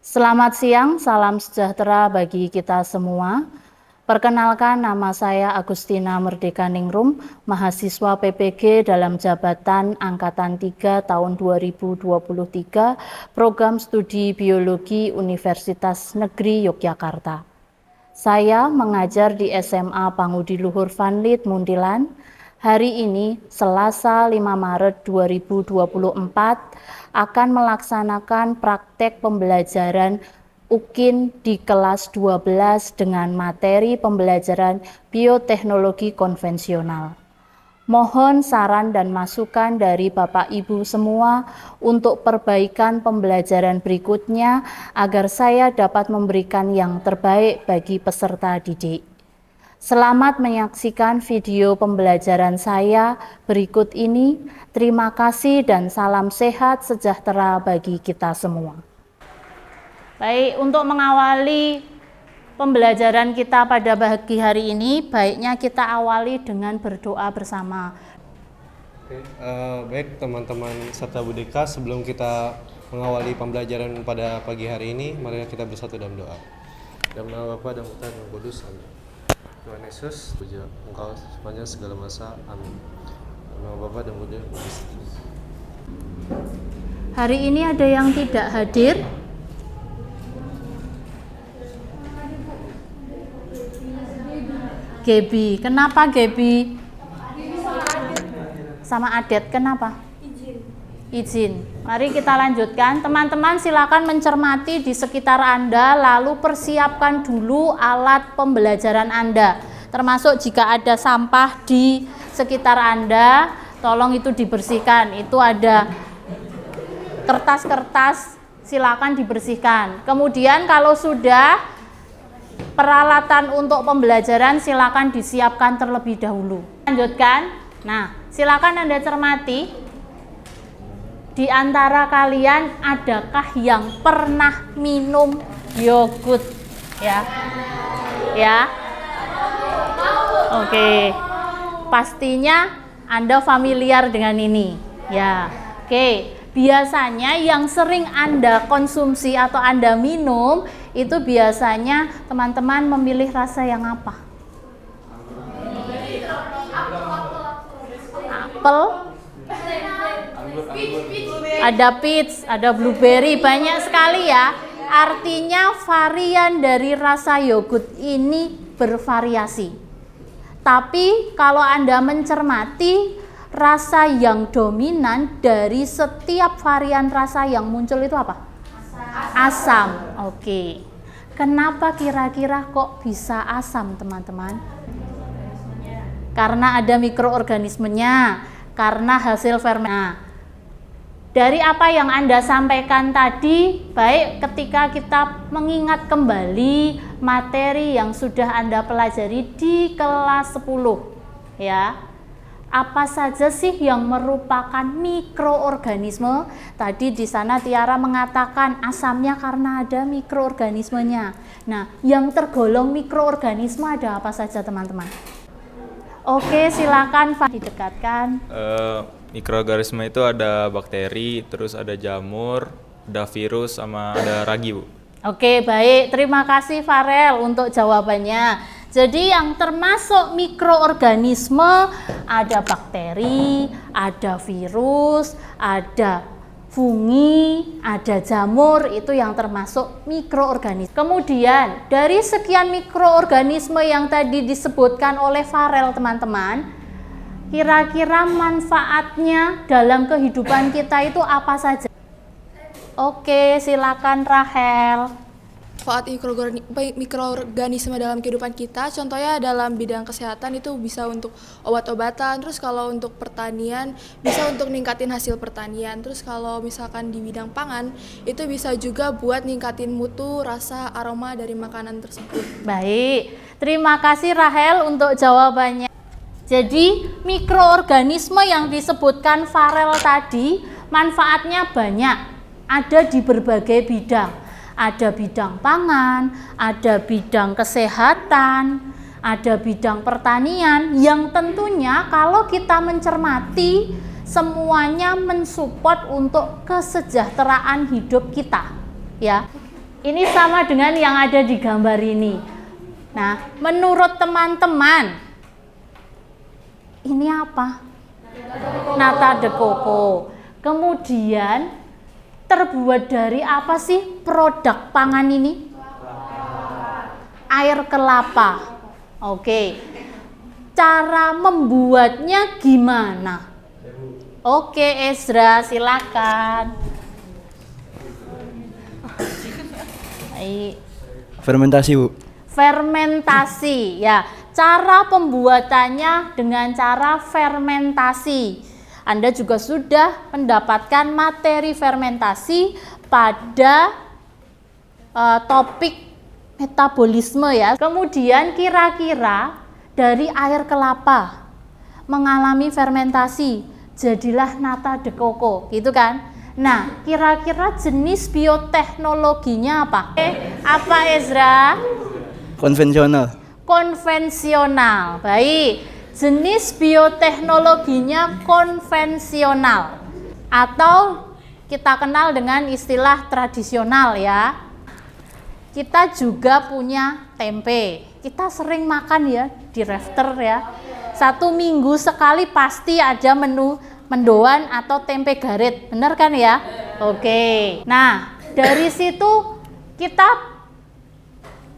Selamat siang, salam sejahtera bagi kita semua. Perkenalkan, nama saya Agustina Merdeka Ningrum, mahasiswa PPG dalam jabatan Angkatan 3 tahun 2023, Program Studi Biologi Universitas Negeri Yogyakarta. Saya mengajar di SMA Pangudi Luhur Vanlit Muntilan. Hari ini, Selasa 5 Maret 2024, akan melaksanakan praktek pembelajaran UKIN di kelas 12 dengan materi pembelajaran bioteknologi konvensional. Mohon saran dan masukan dari Bapak Ibu semua untuk perbaikan pembelajaran berikutnya agar saya dapat memberikan yang terbaik bagi peserta didik. Selamat menyaksikan video pembelajaran saya berikut ini. Terima kasih dan salam sehat sejahtera bagi kita semua. Baik, untuk mengawali pembelajaran kita pada pagi hari ini, baiknya kita awali dengan berdoa bersama. Baik teman-teman serta Budeka, sebelum kita mengawali pembelajaran pada pagi hari ini, mari kita bersatu dalam doa. Dalam nama Bapa dan Putra dan Roh Kudus, amin. Tuhan Yesus, puja Engkau sepanjang segala masa, amin. Dalam nama Bapa dan Putra dan Roh Kudus. Hari ini ada yang tidak hadir. Gebi, kenapa Gebi? Sama Adet, kenapa? Izin. Mari kita lanjutkan. Teman-teman silakan mencermati di sekitar Anda, lalu persiapkan dulu alat pembelajaran Anda. Termasuk jika ada sampah di sekitar Anda, tolong itu dibersihkan. Itu ada kertas-kertas, silakan dibersihkan. Kemudian kalau sudah peralatan untuk pembelajaran silakan disiapkan terlebih dahulu. Lanjutkan. Nah, silakan Anda cermati. Di antara kalian adakah yang pernah minum yogurt? Ya. Ya. Oke. Pastinya Anda familiar dengan ini. Ya. Oke. Biasanya yang sering Anda konsumsi atau Anda minum itu biasanya teman-teman memilih rasa yang apa? Apel, ada peach, ada blueberry, banyak sekali ya. Artinya varian dari rasa yogurt ini bervariasi. Tapi kalau Anda mencermati, rasa yang dominan dari setiap varian rasa yang muncul itu apa? Asam. Oke. Kenapa kira-kira kok bisa asam, teman-teman? Karena ada mikroorganismenya, karena hasil fermentasi. Dari apa yang Anda sampaikan tadi, baik ketika kita mengingat kembali materi yang sudah Anda pelajari di kelas 10, ya. Apa saja sih yang merupakan mikroorganisme? Tadi di sana Tiara mengatakan asamnya karena ada mikroorganismenya. Nah, yang tergolong mikroorganisme ada apa saja, teman-teman? Oke, silakan Pak didekatkan. Mikroorganisme itu ada bakteri, terus ada jamur, ada virus, sama ada ragi, Bu. Oke, baik. Terima kasih Farel untuk jawabannya. Jadi yang termasuk mikroorganisme ada bakteri, ada virus, ada fungi, ada jamur, itu yang termasuk mikroorganisme. Kemudian dari sekian mikroorganisme yang tadi disebutkan oleh Farel, teman-teman, kira-kira manfaatnya dalam kehidupan kita itu apa saja? Oke, silakan Rahel. Manfaat mikroorganisme dalam kehidupan kita, contohnya dalam bidang kesehatan itu bisa untuk obat-obatan, terus kalau untuk pertanian bisa untuk ningkatin hasil pertanian, terus kalau misalkan di bidang pangan itu bisa juga buat ningkatin mutu, rasa, aroma dari makanan tersebut. Baik, terima kasih Rahel untuk jawabannya. Jadi mikroorganisme yang disebutkan Farel tadi manfaatnya banyak, ada di berbagai bidang. Ada bidang pangan, ada bidang kesehatan, ada bidang pertanian yang tentunya kalau kita mencermati semuanya mensupport untuk kesejahteraan hidup kita, ya. Ini sama dengan yang ada di gambar ini. Nah, menurut teman-teman, ini apa? Nata de coco. Kemudian terbuat dari apa sih produk pangan ini? Air kelapa. Oke. Cara membuatnya gimana? Oke, Ezra, silakan. Baik. Fermentasi, Bu. Fermentasi, ya. Cara pembuatannya dengan cara fermentasi. Anda juga sudah mendapatkan materi fermentasi pada topik metabolisme ya. Kemudian kira-kira dari air kelapa mengalami fermentasi, jadilah nata de coco, gitu kan? Nah, kira-kira jenis bioteknologinya apa? Apa, Ezra? Konvensional. Konvensional. Baik. Jenis bioteknologinya konvensional atau kita kenal dengan istilah tradisional ya. Kita juga punya tempe. Kita sering makan ya di Rafter ya. 1 minggu sekali pasti ada menu mendoan atau tempe garet, benar kan ya? Oke. Nah, dari situ kita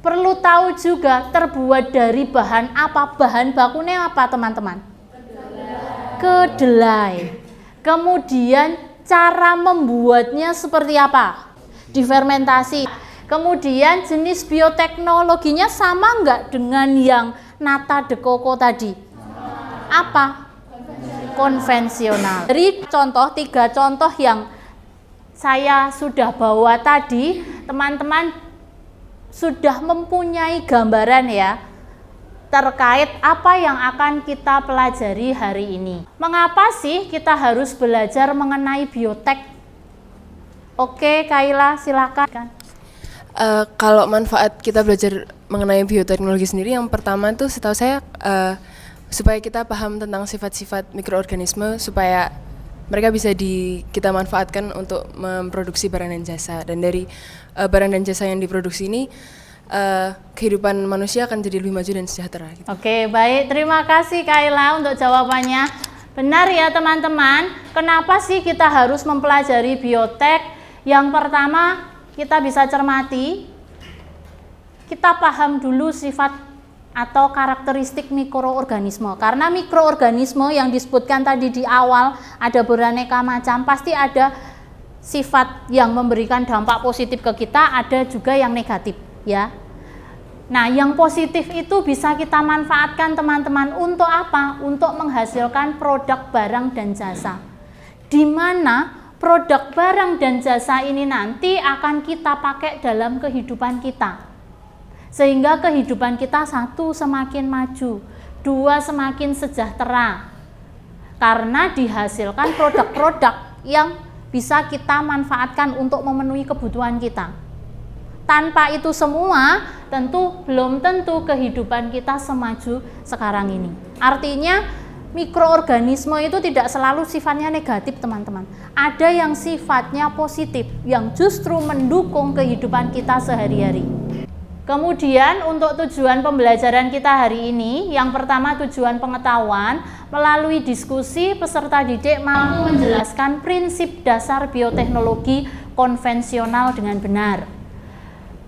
perlu tahu juga terbuat dari bahan apa? Bahan bakunya apa, teman-teman? Kedelai. Kemudian cara membuatnya seperti apa? Difermentasi. Kemudian jenis bioteknologinya sama enggak dengan yang nata de coco tadi? Apa? Konvensional. Dari contoh 3 contoh yang saya sudah bawa tadi, teman-teman sudah mempunyai gambaran ya terkait apa yang akan kita pelajari hari ini. Mengapa sih kita harus belajar mengenai biotek? Oke, Kaila, silakan. Kalau manfaat kita belajar mengenai bioteknologi sendiri, yang pertama tuh setahu saya supaya kita paham tentang sifat-sifat mikroorganisme, supaya mereka bisa kita manfaatkan untuk memproduksi barang dan jasa. Dan dari barang dan jasa yang diproduksi ini, kehidupan manusia akan jadi lebih maju dan sejahtera. Gitu. Oke, baik. Terima kasih Kaila untuk jawabannya. Benar ya teman-teman, kenapa sih kita harus mempelajari biotek? Yang pertama, kita bisa cermati, kita paham dulu sifat atau karakteristik mikroorganisme. Karena mikroorganisme yang disebutkan tadi di awal ada beraneka macam, pasti ada sifat yang memberikan dampak positif ke kita, ada juga yang negatif ya. Nah, yang positif itu bisa kita manfaatkan teman-teman untuk apa? Untuk menghasilkan produk barang dan jasa. Di mana produk barang dan jasa ini nanti akan kita pakai dalam kehidupan kita. Sehingga kehidupan kita 1 semakin maju, 2 semakin sejahtera. Karena dihasilkan produk-produk yang bisa kita manfaatkan untuk memenuhi kebutuhan kita. Tanpa itu semua, belum tentu kehidupan kita semaju sekarang ini. Artinya, mikroorganisme itu tidak selalu sifatnya negatif, teman-teman. Ada yang sifatnya positif, yang justru mendukung kehidupan kita sehari-hari. Kemudian untuk tujuan pembelajaran kita hari ini, yang pertama tujuan pengetahuan, melalui diskusi peserta didik mampu menjelaskan prinsip dasar bioteknologi konvensional dengan benar.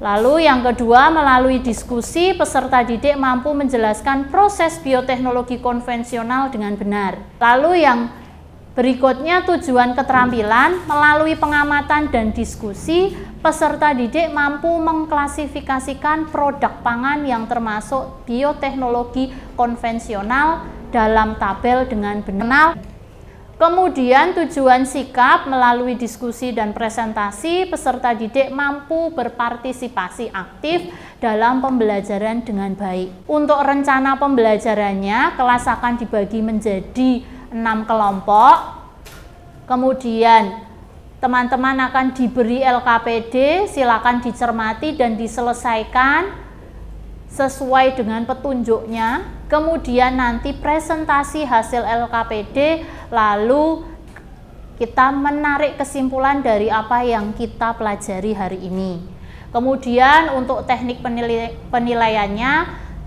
Lalu yang kedua, melalui diskusi peserta didik mampu menjelaskan proses bioteknologi konvensional dengan benar. Lalu yang berikutnya tujuan keterampilan, melalui pengamatan dan diskusi, peserta didik mampu mengklasifikasikan produk pangan yang termasuk bioteknologi konvensional dalam tabel dengan benar. Kemudian tujuan sikap, melalui diskusi dan presentasi, peserta didik mampu berpartisipasi aktif dalam pembelajaran dengan baik. Untuk rencana pembelajarannya, kelas akan dibagi menjadi 6 kelompok. Kemudian teman-teman akan diberi LKPD, silakan dicermati dan diselesaikan sesuai dengan petunjuknya. Kemudian nanti presentasi hasil LKPD, lalu kita menarik kesimpulan dari apa yang kita pelajari hari ini. Kemudian untuk teknik penilaiannya,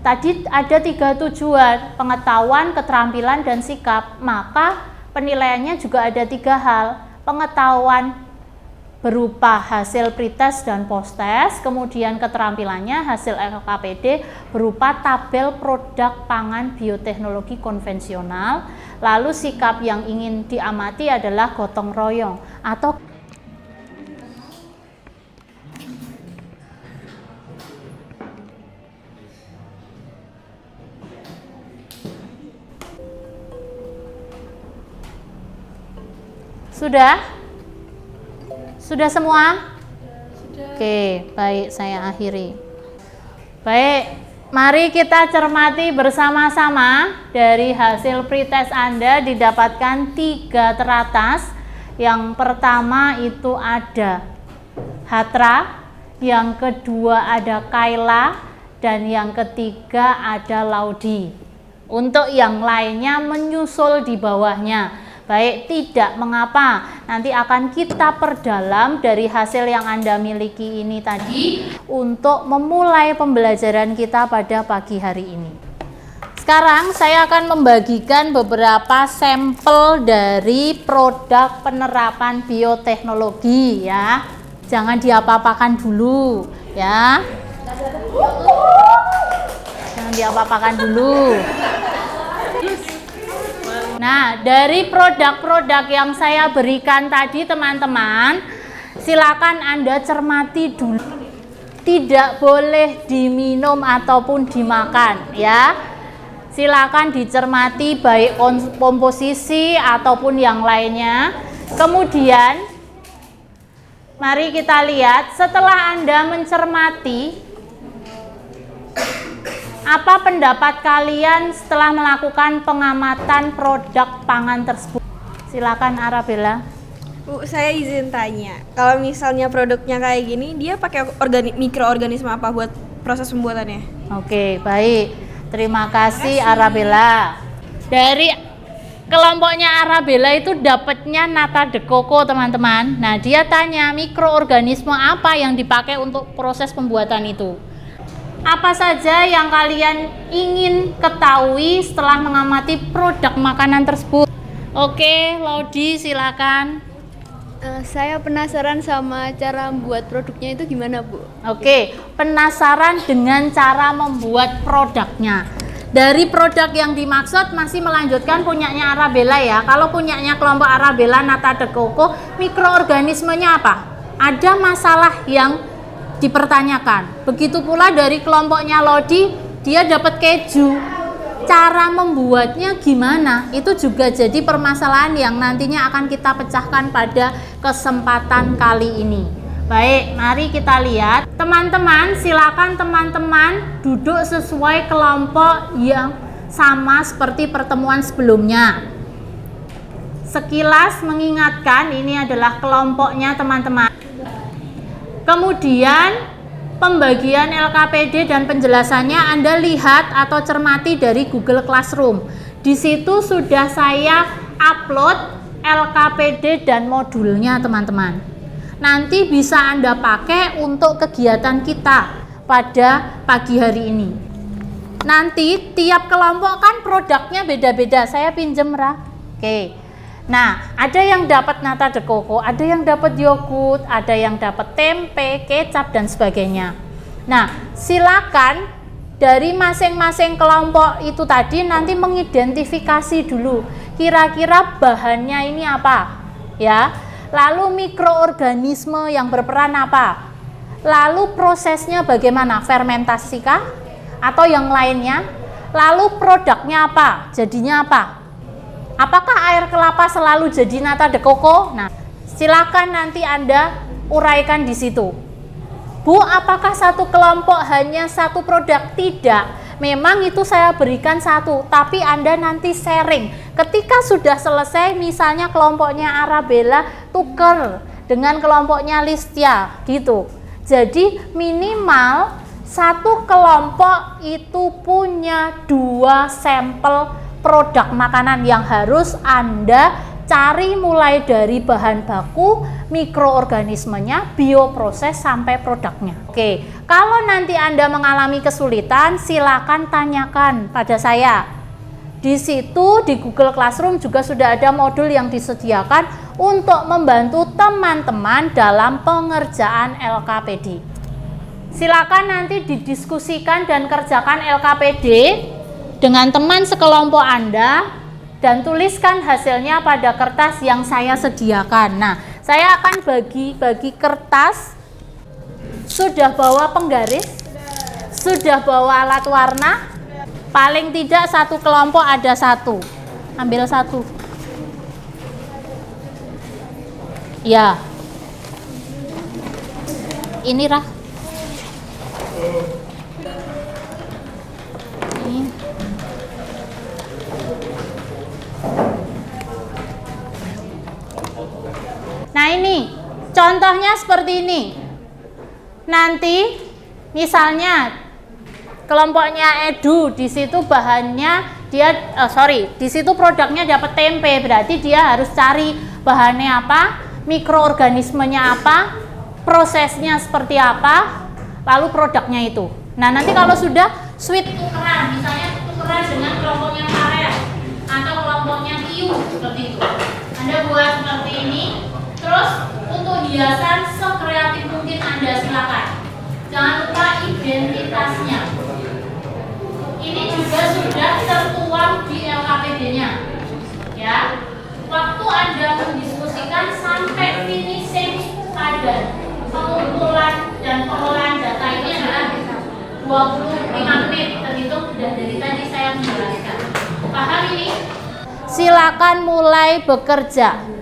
tadi ada 3 tujuan, pengetahuan, keterampilan, dan sikap. Maka penilaiannya juga ada 3 hal, pengetahuan berupa hasil pretest dan posttest, kemudian keterampilannya hasil LKPD berupa tabel produk pangan bioteknologi konvensional, lalu sikap yang ingin diamati adalah gotong royong atau Sudah? Sudah semua? Sudah. Oke, baik, saya akhiri. Baik, mari kita cermati bersama-sama. Dari hasil pretest Anda didapatkan 3 teratas. Yang pertama itu ada Hatra, yang kedua ada Kayla, dan yang ketiga ada Laudi. Untuk yang lainnya menyusul di bawahnya. Baik, tidak mengapa, nanti akan kita perdalam dari hasil yang Anda miliki ini tadi untuk memulai pembelajaran kita pada pagi hari ini. Sekarang saya akan membagikan beberapa sampel dari produk penerapan bioteknologi ya. Jangan diapa-apakan dulu ya. Jangan diapa-apakan dulu. Nah, dari produk-produk yang saya berikan tadi teman-teman, silakan Anda cermati dulu. Tidak boleh diminum ataupun dimakan ya. Silakan dicermati baik komposisi ataupun yang lainnya. Kemudian mari kita lihat setelah Anda mencermati, apa pendapat kalian setelah melakukan pengamatan produk pangan tersebut? Silakan Arabella. Bu, saya izin tanya. Kalau misalnya produknya kayak gini, dia pakai mikroorganisme apa buat proses pembuatannya? Oke, baik. Terima kasih Arabella. Dari kelompoknya Arabella itu dapatnya nata de coco, teman-teman. Nah, dia tanya mikroorganisme apa yang dipakai untuk proses pembuatan itu. Apa saja yang kalian ingin ketahui setelah mengamati produk makanan tersebut? Oke, Laudi silakan. Saya penasaran sama cara membuat produknya itu gimana, Bu? Oke, penasaran dengan cara membuat produknya. Dari produk yang dimaksud masih melanjutkan punyanya Arabella ya. Kalau punyanya kelompok Arabella nata de coco, mikroorganismenya apa? Ada masalah yang dipertanyakan. Begitu pula dari kelompoknya Lodi, dia dapat keju. Cara membuatnya gimana? Itu juga jadi permasalahan yang nantinya akan kita pecahkan pada kesempatan kali ini. Baik, mari kita lihat. Teman-teman, silakan teman-teman duduk sesuai kelompok yang sama seperti pertemuan sebelumnya. Sekilas mengingatkan, ini adalah kelompoknya teman-teman. Kemudian pembagian LKPD dan penjelasannya Anda lihat atau cermati dari Google Classroom. Di situ sudah saya upload LKPD dan modulnya teman-teman. Nanti bisa Anda pakai untuk kegiatan kita pada pagi hari ini. Nanti tiap kelompok kan produknya beda-beda. Saya pinjem Ra. Oke. Nah, ada yang dapat nata de coco, ada yang dapat yogurt, ada yang dapat tempe, kecap, dan sebagainya. Nah, silakan dari masing-masing kelompok itu tadi nanti mengidentifikasi dulu kira-kira bahannya ini apa ya, lalu mikroorganisme yang berperan apa, lalu prosesnya bagaimana, fermentasi kah atau yang lainnya, lalu produknya apa, jadinya apa. Apakah air kelapa selalu jadi nata de coco? Nah, silakan nanti Anda uraikan di situ. Bu, apakah satu kelompok hanya satu produk? Tidak. Memang itu saya berikan satu, tapi Anda nanti sharing. Ketika sudah selesai, misalnya kelompoknya Arabella tuker dengan kelompoknya Listia, gitu. Jadi minimal satu kelompok itu punya 2 sampel produk makanan yang harus Anda cari mulai dari bahan baku, mikroorganismenya, bioproses sampai produknya. Oke, kalau nanti Anda mengalami kesulitan, silakan tanyakan pada saya. Di situ di Google Classroom juga sudah ada modul yang disediakan untuk membantu teman-teman dalam pengerjaan LKPD. Silakan nanti didiskusikan dan kerjakan LKPD dengan teman sekelompok Anda dan tuliskan hasilnya pada kertas yang saya sediakan. Nah, saya akan bagi kertas. Sudah bawa penggaris? Sudah bawa alat warna? Paling tidak satu kelompok ada satu. Ambil satu. Ya. Ini Rah. Ini. Nah ini, contohnya seperti ini. Nanti, misalnya kelompoknya Edu, di situ bahannya di situ produknya dapat tempe, berarti dia harus cari bahannya apa, mikroorganismenya apa, prosesnya seperti apa, lalu produknya itu. Nah nanti kalau sudah switch tukeran, misalnya tukeran dengan kelompoknya Farel atau kelompoknya Tiu, seperti itu. Anda buat seperti ini. Terus untuk hiasan sekreatif mungkin Anda silakan. Jangan lupa identitasnya. Ini juga sudah tertuang di LKPD-nya. Ya. Waktu Anda mendiskusikan sampai finishing pada pengumpulan dan pengolahan data ini adalah 25 menit. Terhitung sudah dari tadi saya menjelaskan. Paham ini? Silakan mulai bekerja.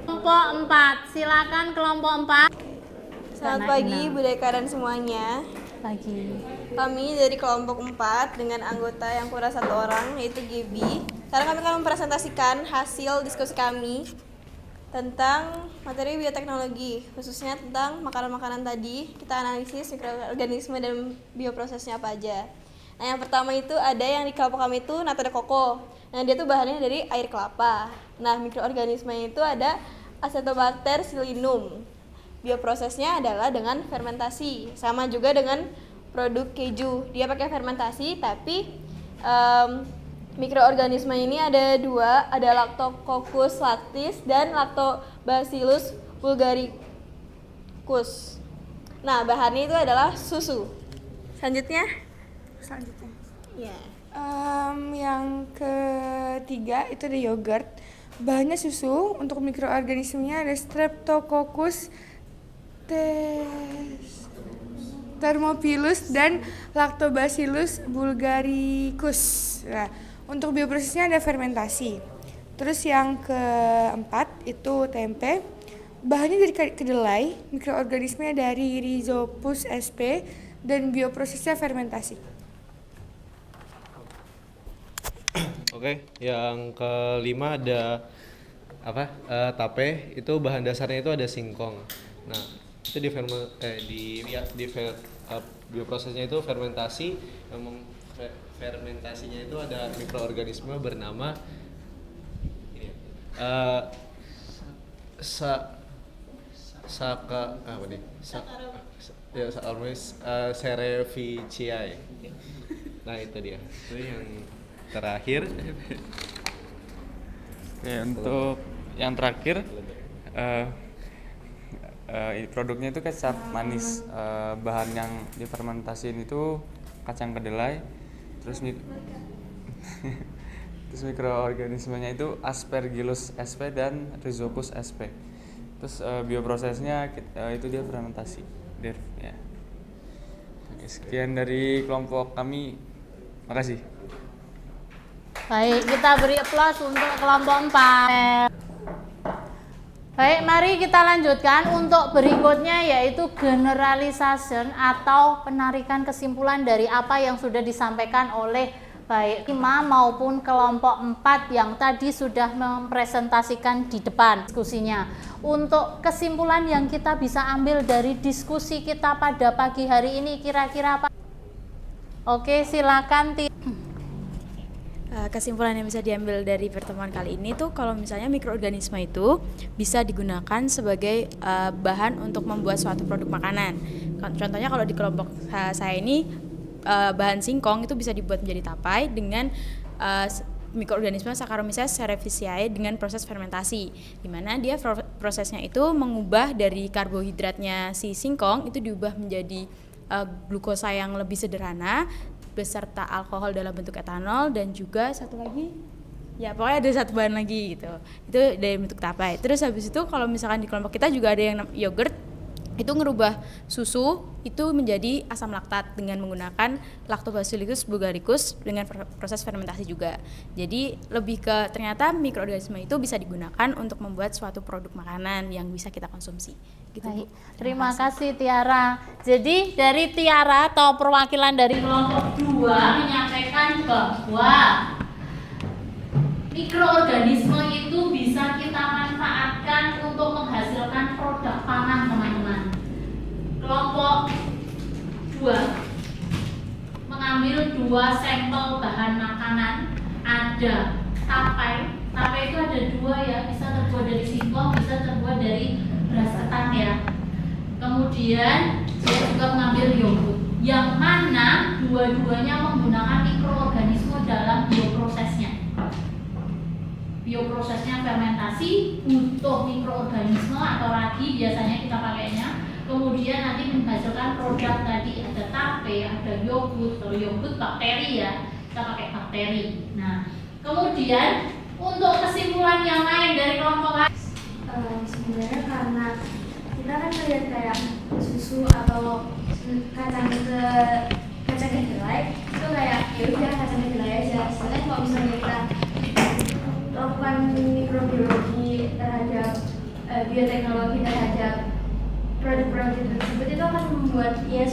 Kelompok 4, silakan kelompok 4. Selamat pagi Bu Deka dan semuanya. Pagi. Kami dari kelompok 4 dengan anggota yang kurang 1 orang yaitu Gibi. Sekarang kami akan mempresentasikan hasil diskusi kami tentang materi bioteknologi, khususnya tentang makanan-makanan tadi. Kita analisis mikroorganisme dan bioprosesnya apa aja. Nah, yang pertama itu ada yang di kelompok kami itu nata de coco. Nah, dia tuh bahannya dari air kelapa. Nah, mikroorganismenya itu ada Acetobacter psyllinum. Bioprosesnya adalah dengan fermentasi. Sama juga dengan produk keju. Dia pakai fermentasi, tapi mikroorganisme ini ada 2, ada Lactococcus lactis dan Lactobacillus bulgaricus. Nah, bahannya itu adalah susu. Selanjutnya. Ya. Yang ketiga itu ada yogurt. Bahannya susu. Untuk mikroorganismenya ada Streptococcus thermophilus dan Lactobacillus bulgaricus. Nah, untuk bioprosesnya ada fermentasi. Terus yang keempat itu tempe. Bahannya dari kedelai, mikroorganismenya dari Rhizopus sp dan bioprosesnya fermentasi. Oke, yang kelima ada tape. Itu bahan dasarnya itu ada singkong. Nah, itu bioprosesnya itu fermentasi. Fermentasinya itu ada mikroorganisme bernama Cerevisiae. Nah, itu dia. Itu yang terakhir. Oke, untuk yang terakhir Produknya itu kecap manis. Bahan yang difermentasiin itu kacang kedelai, terus terus mikroorganismenya itu Aspergillus sp dan Rhizopus sp. Terus bioprosesnya itu dia fermentasi. Ya. Oke, sekian dari kelompok kami. Makasih. Baik, kita beri aplaus untuk kelompok 4. Baik, mari kita lanjutkan untuk berikutnya, yaitu generalization atau penarikan kesimpulan dari apa yang sudah disampaikan oleh baik 5 maupun kelompok 4 yang tadi sudah mempresentasikan di depan diskusinya. Untuk kesimpulan yang kita bisa ambil dari diskusi kita pada pagi hari ini kira-kira apa? Oke, silakan. Kesimpulan yang bisa diambil dari pertemuan kali ini tuh kalau misalnya mikroorganisme itu bisa digunakan sebagai bahan untuk membuat suatu produk makanan. Contohnya kalau di kelompok saya ini bahan singkong itu bisa dibuat menjadi tapai dengan mikroorganisme Saccharomyces cerevisiae dengan proses fermentasi, di mana dia prosesnya itu mengubah dari karbohidratnya si singkong itu diubah menjadi glukosa yang lebih sederhana beserta alkohol dalam bentuk etanol, dan juga satu lagi ya pokoknya ada satu bahan lagi gitu, itu dari bentuk tapai. Terus habis itu kalau misalkan di kelompok kita juga ada yang yogurt, itu ngerubah susu itu menjadi asam laktat dengan menggunakan Lactobacillus bulgaricus dengan proses fermentasi juga. Jadi lebih ke ternyata mikroorganisme itu bisa digunakan untuk membuat suatu produk makanan yang bisa kita konsumsi. Gitu, Bu. Terima kasih Tiara. Jadi dari Tiara atau perwakilan dari kelompok 2 menyampaikan bahwa mikroorganisme itu bisa kita manfaatkan untuk menghasilkan produk pangan, teman-teman. Kelompok 2 mengambil 2 sampel bahan makanan. Ada tapai. Tapai itu ada 2 ya, bisa terbuat dari singkong, bisa terbuat dari beras ketan ya. Kemudian dia juga mengambil yogurt, yang mana dua-duanya menggunakan mikroorganisme dalam bioprosesnya. Bioprosesnya fermentasi butuh mikroorganisme atau ragi biasanya kita pakainya. Kemudian nanti menghasilkan produk tadi, ada tape, ada yogurt. Kalau yogurt bakteri ya, kita pakai bakteri. Nah, kemudian untuk kesimpulan yang lain dari kelompok lain, sebenarnya karena kita kan melihat kayak susu atau kacang kedelai itu kayak ya udah kacang kedelai aja. Soalnya kalau misalnya kita lakukan mikrobiologi terhadap bioteknologi terhadap produk-produk tersebut, itu akan membuat ya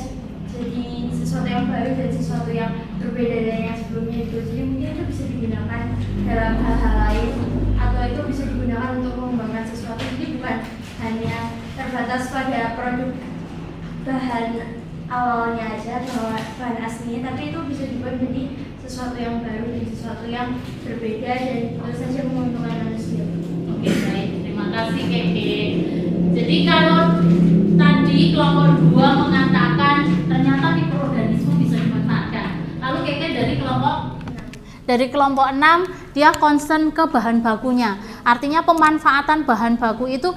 jadi sesuatu yang baru dan sesuatu yang berbeda dari yang sebelumnya itu. Jadi mungkin itu bisa digunakan dalam hal-hal lain, atau itu bisa digunakan untuk mengembangkan sesuatu. Jadi bukan hanya terbatas pada produk bahan awalnya aja atau bahan aslinya, tapi itu bisa dibuat menjadi sesuatu yang baru dan sesuatu yang berbeda dan tentu saja menguntungkan manusia. Oke, baik, terima kasih Keke. Jadi kalau tadi kelompok 2 mengatakan ternyata mikroorganisme bisa dimanfaatkan. Lalu Keke dari kelompok 6 dia concern ke bahan bakunya. Artinya pemanfaatan bahan baku itu,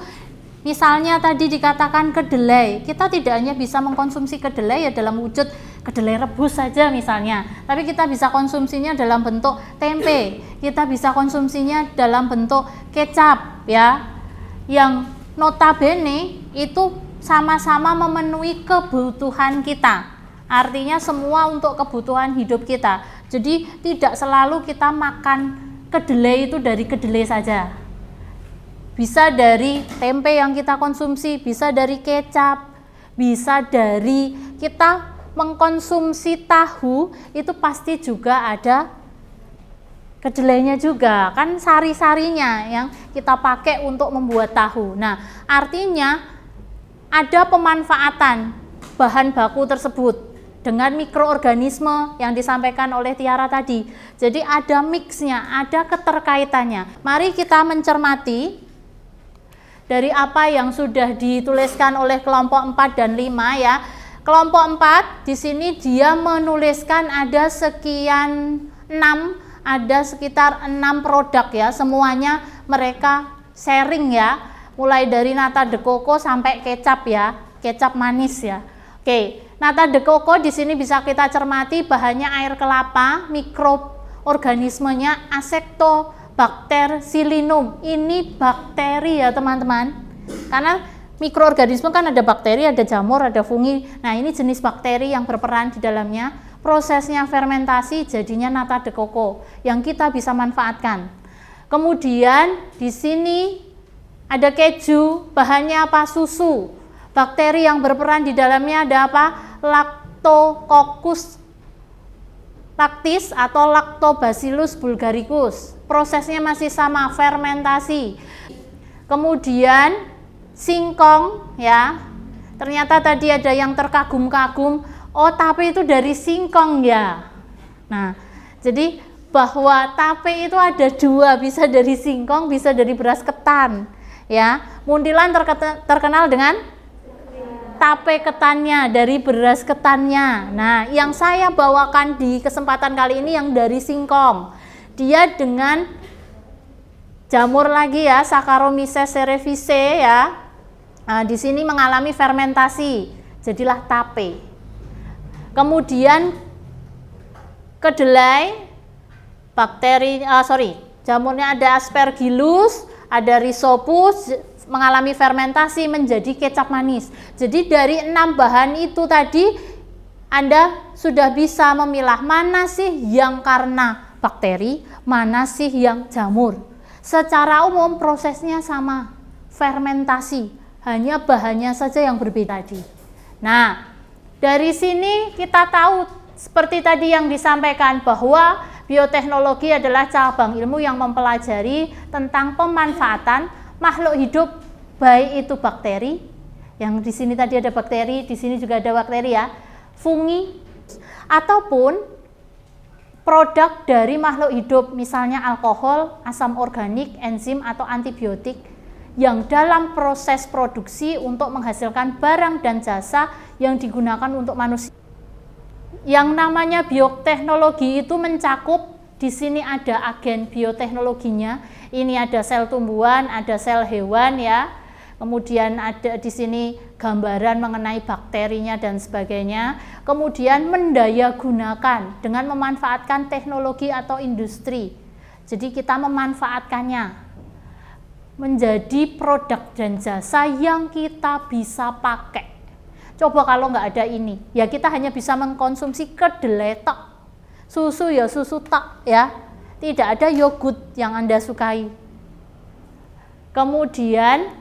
misalnya tadi dikatakan kedelai, kita tidak hanya bisa mengkonsumsi kedelai ya dalam wujud kedelai rebus saja misalnya, tapi kita bisa konsumsinya dalam bentuk tempe, kita bisa konsumsinya dalam bentuk kecap ya, yang notabene itu sama-sama memenuhi kebutuhan kita. Artinya semua untuk kebutuhan hidup kita. Jadi tidak selalu kita makan kedelai itu dari kedelai saja. Bisa dari tempe yang kita konsumsi, bisa dari kecap, bisa dari kita mengkonsumsi tahu, itu pasti juga ada kedelainya juga, kan sari-sarinya yang kita pakai untuk membuat tahu. Nah, artinya ada pemanfaatan bahan baku tersebut dengan mikroorganisme yang disampaikan oleh Tiara tadi. Jadi ada mixnya, ada keterkaitannya. Mari kita mencermati dari apa yang sudah dituliskan oleh kelompok 4 dan 5 ya. Kelompok 4 di sini dia menuliskan ada sekian 6, ada sekitar 6 produk ya. Semuanya mereka sharing ya. mulai dari nata de coco sampai kecap ya, kecap manis ya. Oke, nata de coco di sini bisa kita cermati bahannya air kelapa, mikroorganismenya Acetobacterpsillinum. Ini bakteri ya teman-teman. Karena mikroorganisme kan ada bakteri, ada jamur, ada fungi. Nah, ini jenis bakteri yang berperan di dalamnya. Prosesnya fermentasi jadinya nata de coco yang kita bisa manfaatkan. Kemudian di sini ada keju, bahannya apa? Susu. Bakteri yang berperan di dalamnya ada apa? Lactococcus lactis atau Lactobacillus bulgaricus. Prosesnya masih sama, fermentasi. Kemudian singkong ya. Ternyata tadi ada yang terkagum-kagum, oh tape itu dari singkong ya. Nah, jadi bahwa tape itu ada dua, bisa dari singkong, bisa dari beras ketan ya. Muntilan terkenal dengan tape ketannya, dari beras ketannya. Nah, yang saya bawakan di kesempatan kali ini yang dari singkong. Dia dengan jamur lagi ya, Saccharomyces cerevisiae ya. Nah, di sini mengalami fermentasi, jadilah tape. Kemudian kedelai, jamurnya ada Aspergillus, ada Rhizopus, mengalami fermentasi menjadi kecap manis. Jadi dari 6 bahan itu tadi Anda sudah bisa memilah mana sih yang karena bakteri, mana sih yang jamur. Secara umum prosesnya sama, fermentasi, hanya bahannya saja yang berbeda tadi. Nah, dari sini kita tahu seperti tadi yang disampaikan bahwa bioteknologi adalah cabang ilmu yang mempelajari tentang pemanfaatan makhluk hidup, baik itu bakteri, yang di sini tadi ada bakteri, di sini juga ada bakteri ya, fungi, ataupun produk dari makhluk hidup, misalnya alkohol, asam organik, enzim, atau antibiotik, yang dalam proses produksi untuk menghasilkan barang dan jasa yang digunakan untuk manusia. Yang namanya bioteknologi itu mencakup, di sini ada agen bioteknologinya. Ini ada sel tumbuhan, ada sel hewan ya. Kemudian ada di sini gambaran mengenai bakterinya dan sebagainya. Kemudian mendayagunakan dengan memanfaatkan teknologi atau industri. Jadi kita memanfaatkannya menjadi produk dan jasa yang kita bisa pakai. Coba kalau nggak ada ini, ya kita hanya bisa mengkonsumsi kedelai tok, susu ya susu tok ya, tidak ada yogurt yang Anda sukai. Kemudian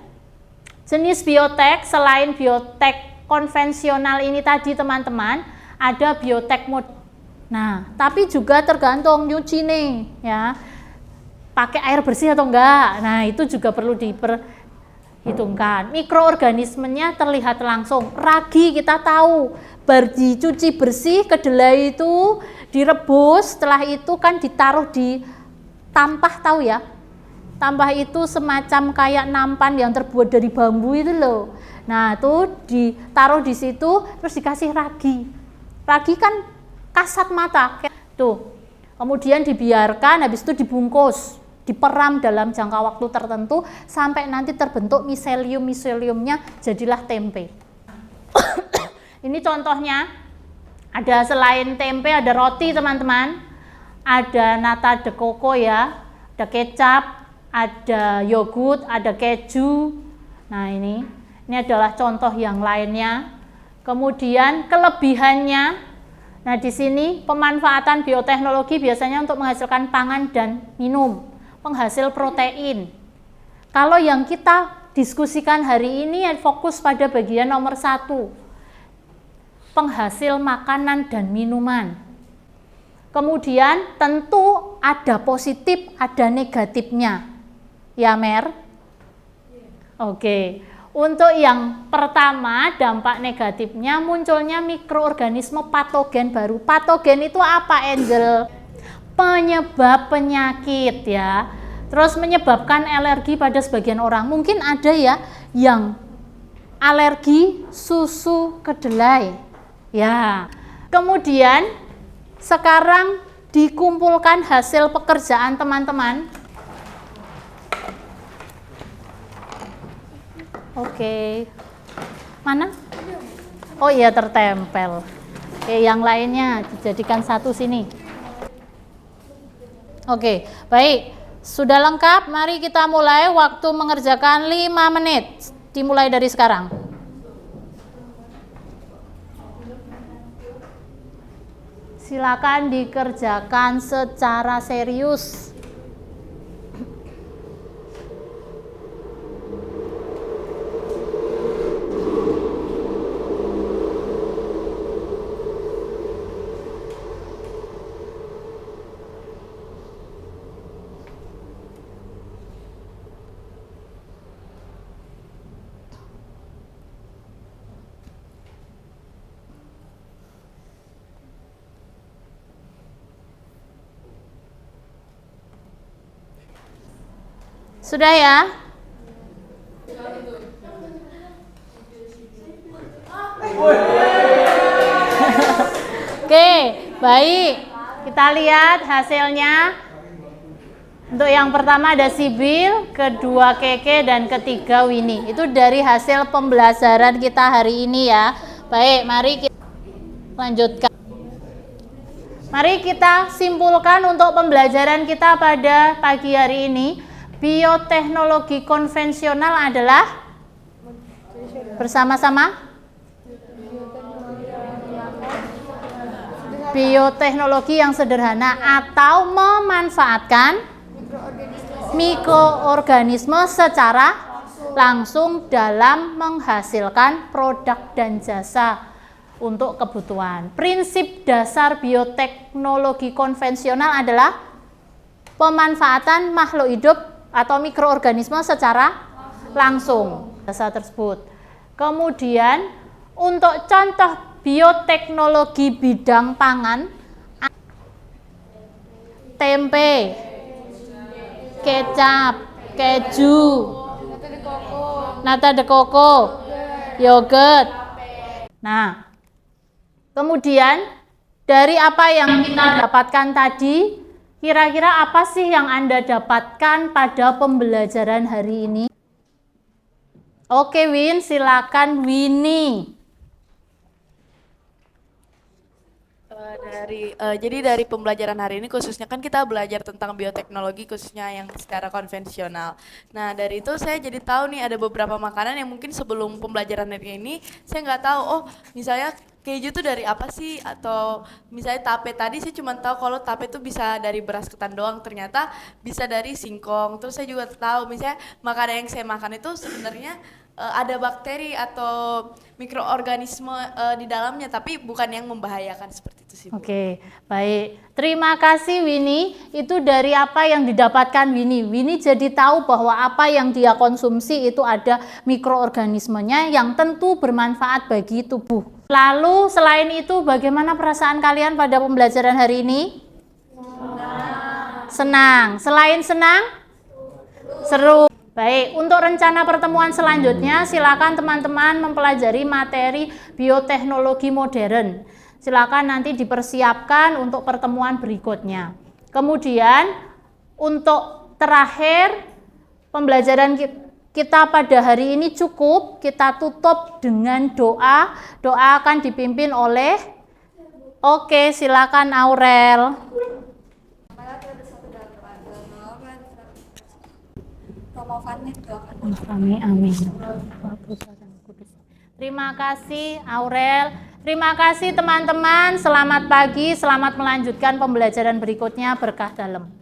jenis biotek, selain biotek konvensional ini tadi teman-teman, ada biotek modern. Nah, tapi juga tergantung nyuci nih ya, pakai air bersih atau enggak. Nah, itu juga perlu diperhitungkan. Mikroorganismenya terlihat langsung. Ragi kita tahu, dicuci bersih, kedelai itu direbus, setelah itu kan ditaruh di tampah, tahu ya? Tampah itu semacam kayak nampan yang terbuat dari bambu itu loh. Nah, itu ditaruh di situ, terus dikasih ragi. Ragi kan kasat mata. Tuh. Kemudian dibiarkan, habis itu dibungkus, diperam dalam jangka waktu tertentu sampai nanti terbentuk miselium-miseliumnya, jadilah tempe. Ini contohnya, ada selain tempe ada roti teman-teman, ada nata de coco ya, ada kecap, ada yogurt, ada keju. Nah, ini adalah contoh yang lainnya. Kemudian kelebihannya, nah di sini pemanfaatan bioteknologi biasanya untuk menghasilkan pangan dan minum, penghasil protein. Kalau yang kita diskusikan hari ini fokus pada bagian nomor 1, penghasil makanan dan minuman. Kemudian tentu ada positif, ada negatifnya. Ya, Mer? Oke. Untuk yang pertama, dampak negatifnya munculnya mikroorganisme patogen baru. Patogen itu apa, Angel? Penyebab penyakit ya. Terus menyebabkan alergi pada sebagian orang. Mungkin ada ya yang alergi susu kedelai. Ya. Kemudian sekarang dikumpulkan hasil pekerjaan teman-teman. Oke. Mana? Oh iya, tertempel. Oke, yang lainnya dijadikan satu sini. Oke, baik. Sudah lengkap, mari kita mulai. Waktu mengerjakan 5 menit. Dimulai dari sekarang. Silakan dikerjakan secara serius. Sudah ya? Oke, baik. Kita lihat hasilnya. Untuk yang pertama ada Sibil, kedua Keke, dan ketiga Winnie. Itu dari hasil pembelajaran kita hari ini ya. Baik, mari kita lanjutkan. Mari kita simpulkan untuk pembelajaran kita pada pagi hari ini. Bioteknologi konvensional adalah bersama-sama bioteknologi yang sederhana atau memanfaatkan mikroorganisme secara langsung dalam menghasilkan produk dan jasa untuk kebutuhan. Prinsip dasar bioteknologi konvensional adalah pemanfaatan makhluk hidup atau mikroorganisme secara langsung jasa tersebut. Kemudian untuk contoh bioteknologi bidang pangan, tempe, kecap, keju, nata de coco, yogurt. Nah, kemudian dari apa yang kita dapatkan tadi, kira-kira apa sih yang Anda dapatkan pada pembelajaran hari ini? Oke, Win, silakan Winnie. Jadi dari pembelajaran hari ini khususnya kan kita belajar tentang bioteknologi khususnya yang secara konvensional. Nah dari itu saya jadi tahu nih ada beberapa makanan yang mungkin sebelum pembelajaran hari ini saya nggak tahu. Oh misalnya keju tuh dari apa sih, atau misalnya tape tadi saya cuma tahu kalau tape itu bisa dari beras ketan doang, ternyata bisa dari singkong. Terus saya juga tahu misalnya makanan yang saya makan itu sebenarnya ada bakteri atau mikroorganisme di dalamnya, tapi bukan yang membahayakan seperti itu sih, Bu. Oke, baik. Terima kasih Winnie. Itu dari apa yang didapatkan Winnie. Winnie jadi tahu bahwa apa yang dia konsumsi itu ada mikroorganismenya yang tentu bermanfaat bagi tubuh. Lalu selain itu bagaimana perasaan kalian pada pembelajaran hari ini? Senang. Selain senang? Seru. Baik, untuk rencana pertemuan selanjutnya silakan teman-teman mempelajari materi bioteknologi modern. Silakan nanti dipersiapkan untuk pertemuan berikutnya. Kemudian untuk terakhir pembelajaran kita pada hari ini cukup. Kita tutup dengan doa. Doa akan dipimpin oleh silakan Aurel. Amin. Terima kasih Aurel. Terima kasih teman-teman. Selamat pagi, selamat melanjutkan pembelajaran berikutnya. Berkah dalam.